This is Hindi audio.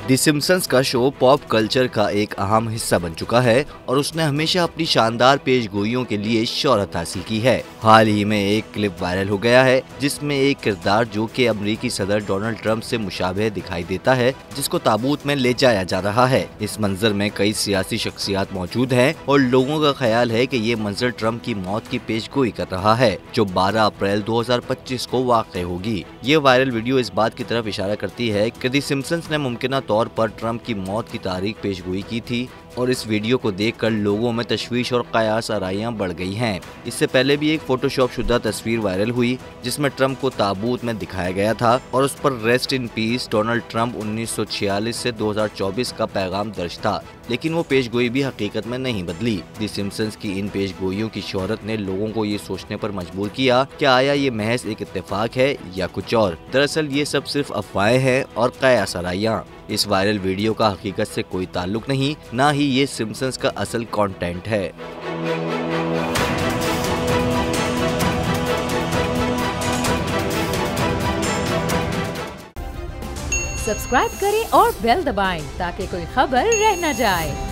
द सिम्पसन्स का शो पॉप कल्चर का एक अहम हिस्सा बन चुका है और उसने हमेशा अपनी शानदार पेशगोइयों के लिए शोहरत हासिल की है। हाल ही में एक क्लिप वायरल हो गया है जिसमें एक किरदार जो कि अमेरिकी सदर डोनाल्ड ट्रंप से मुशाबह दिखाई देता है, जिसको ताबूत में ले जाया जा रहा है। इस मंजर में कई सियासी शख्सियात मौजूद हैं और लोगों का ख्याल है कि ये मंजर ट्रंप की मौत की पेशगोई कर रहा है, जो 12 अप्रैल 2025 को वाक़ होगी। ये वायरल वीडियो इस बात की तरफ इशारा करती है कि द सिम्पसन्स ने मुमकिना तौर पर ट्रंप की मौत की तारीख पेशगोई की थी और इस वीडियो को देखकर लोगों में तशवीश और कयास आराइयां बढ़ गई हैं। इससे पहले भी एक फोटोशॉप शुदा तस्वीर वायरल हुई जिसमें ट्रंप को ताबूत में दिखाया गया था और उस पर rest in peace Donald Trump 1946 से 2024 का पैगाम दर्ज था, लेकिन वो पेशगोई भी हकीकत में नहीं बदली। द सिम्पसन्स की इन पेशगोइयों की शोहरत ने लोगों को ये सोचने पर मजबूर किया कि आया ये महज एक इत्तेफाक है या कुछ और। दरअसल ये सब सिर्फ अफवाहें हैं और कयास आराइयां। इस वायरल वीडियो का हकीकत से कोई ताल्लुक नहीं, ना ही ये सिम्पसन्स का असल कंटेंट है। सब्सक्राइब करें और बेल दबाएं ताकि कोई खबर रह न जाए।